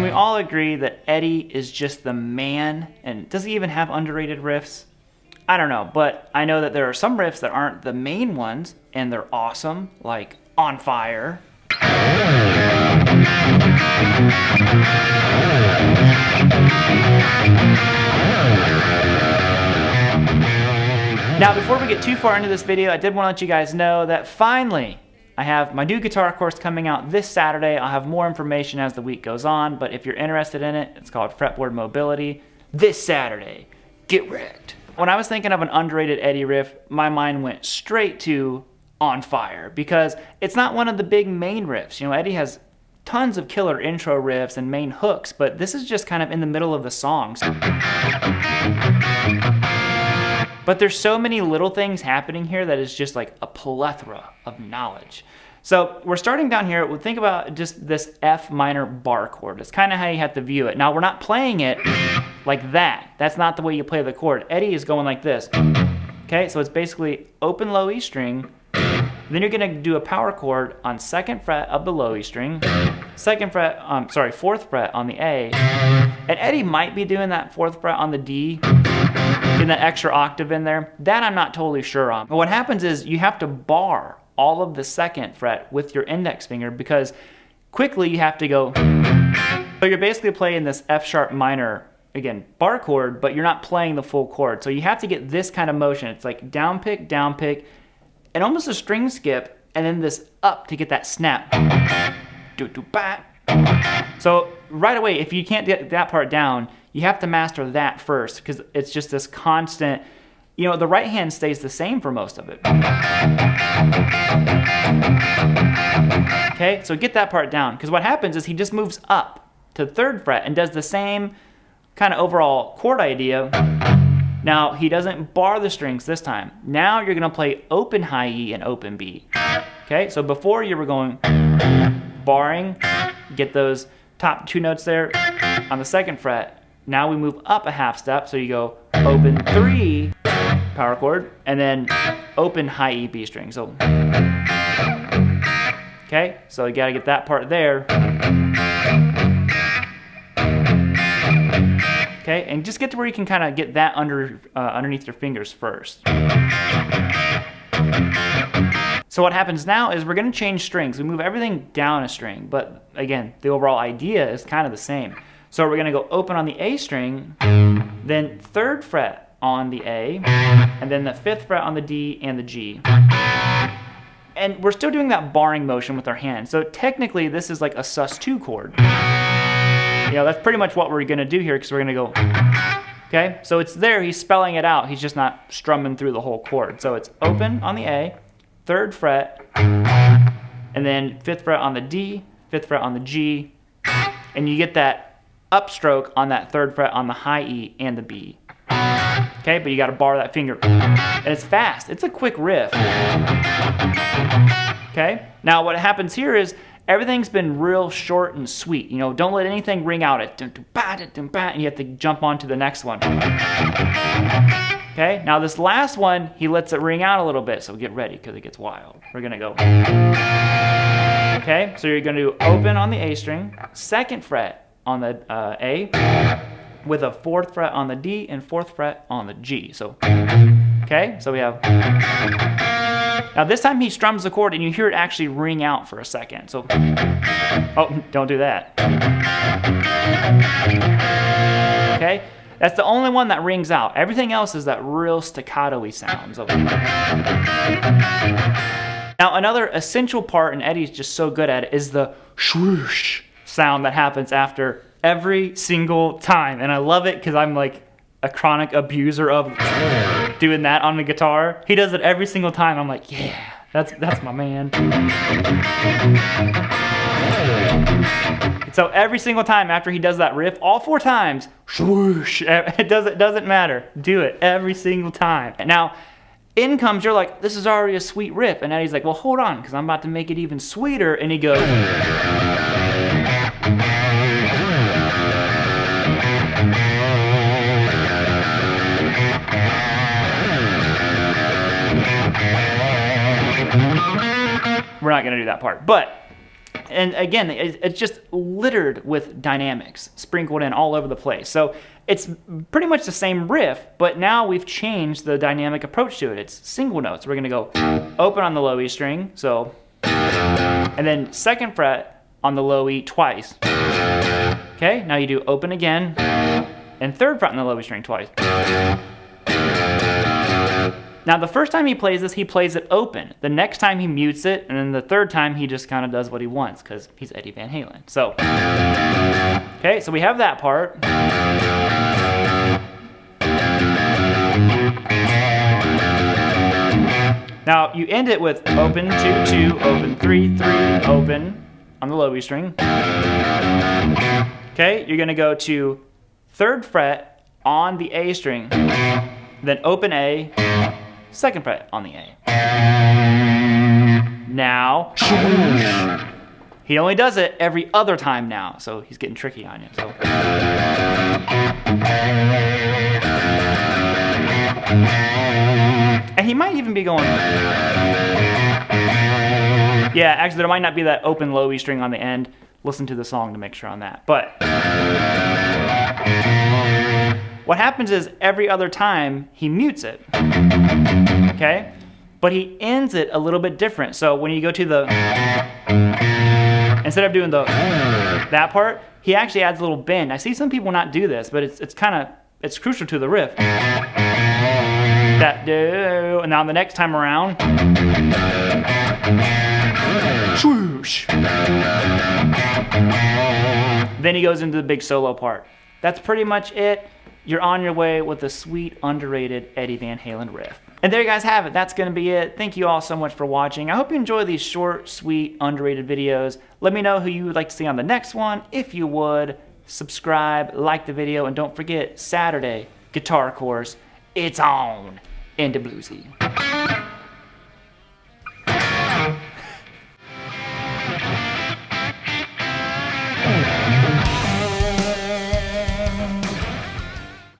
we all agree that Eddie is just the man? And does he even have underrated riffs? I don't know, but I know that there are some riffs that aren't the main ones, and they're awesome, like On Fire. Now, before we get too far into this video, I did want to let you guys know that finally, I have my new guitar course coming out this Saturday. I'll have more information as the week goes on, but if you're interested in it, it's called Fretboard Mobility. This Saturday, get wrecked. When I was thinking of an underrated Eddie riff, my mind went straight to On Fire, because it's not one of the big main riffs. You know, Eddie has tons of killer intro riffs and main hooks, but this is just kind of in the middle of the songs. But there's so many little things happening here that is just like a plethora of knowledge. So we're starting down here. We'll think about just this F minor bar chord. It's kind of how you have to view it. Now, we're not playing it like that. That's not the way you play the chord. Eddie is going like this. Okay, so it's basically open low E string. Then you're gonna do a power chord on 2nd fret of the low E string, 4th fret on the A, and Eddie might be doing that 4th fret on the D, getting that extra octave in there. That I'm not totally sure on. But what happens is you have to bar all of the 2nd fret with your index finger, because quickly you have to go. So you're basically playing this F sharp minor, again, bar chord, but you're not playing the full chord. So you have to get this kind of motion. It's like down pick, and almost a string skip, and then this up to get that snap. So right away, if you can't get that part down, you have to master that first, because it's just this constant, you know, the right hand stays the same for most of it. Okay, so get that part down, because what happens is he just moves up to 3rd fret and does the same kind of overall chord idea. Now, he doesn't bar the strings this time. Now you're gonna play open high E and open B. Okay, so before you were going barring, get those top 2 notes there on the 2nd fret. Now we move up a half step, so you go open 3, power chord, and then open high E B string. So, okay, so you gotta get that part there. Okay, and just get to where you can kind of get that underneath your fingers first. So what happens now is we're going to change strings. We move everything down a string, but again, the overall idea is kind of the same. So we're going to go open on the A string, then 3rd fret on the A, and then the 5th fret on the D and the G. And we're still doing that barring motion with our hand. So technically, this is like a sus2 chord. You know, that's pretty much what we're going to do here, because we're going to go, okay? So it's there, he's spelling it out. He's just not strumming through the whole chord. So it's open on the A, 3rd fret, and then 5th fret on the D, 5th fret on the G, and you get that upstroke on that 3rd fret on the high E and the B. Okay, but you got to bar that finger. And it's fast. It's a quick riff. Okay? Now what happens here is everything's been real short and sweet. You know, don't let anything ring out at and you have to jump on to the next one. Okay, now this last one, he lets it ring out a little bit, so get ready because it gets wild. We're gonna go. Okay, so you're gonna do open on the A string, 2nd fret on the A, with a 4th fret on the D and 4th fret on the G. So, okay, so we have. Now this time he strums the chord and you hear it actually ring out for a second. So, oh, don't do that. Okay, that's the only one that rings out. Everything else is that real staccato-y sound. So. Now another essential part, and Eddie's just so good at it, is the swoosh sound that happens after every single time. And I love it because I'm like a chronic abuser of doing that on the guitar. He does it every single time. I'm like, yeah, that's my man. So every single time after he does that riff, all 4 times, swoosh, it doesn't matter. Do it every single time. Now, in comes, you're like, this is already a sweet riff. And Eddie's like, well, hold on, because I'm about to make it even sweeter. And he goes. We're not going to do that part. But And again, it's just littered with dynamics sprinkled in all over the place. So it's pretty much the same riff, but now we've changed the dynamic approach to it. It's single notes. We're gonna go open on the low E string, so, and then 2nd fret on the low E twice. Okay, now you do open again, and 3rd fret on the low E string twice. Now the first time he plays this, he plays it open. The next time he mutes it, and then the 3rd time he just kind of does what he wants because he's Eddie Van Halen. So, okay, so we have that part. Now you end it with open 2 2, open 3 3, open on the low E string. Okay, you're gonna go to 3rd fret on the A string, then open A, 2nd fret on the A. Now, he only does it every other time now, so he's getting tricky on you. So. And he might even be going. Yeah, actually, there might not be that open low E string on the end. Listen to the song to make sure on that. But what happens is every other time he mutes it. Okay? But he ends it a little bit different. So when you go to the, instead of doing the that part, he actually adds a little bend. I see some people not do this, but it's crucial to the riff. That do, and now the next time around, swoosh. Then he goes into the big solo part. That's pretty much it. You're on your way with a sweet, underrated Eddie Van Halen riff. And there you guys have it. That's going to be it. Thank you all so much for watching. I hope you enjoy these short, sweet, underrated videos. Let me know who you would like to see on the next one. If you would, subscribe, like the video, and don't forget, Saturday, guitar course, it's on into Bluesy.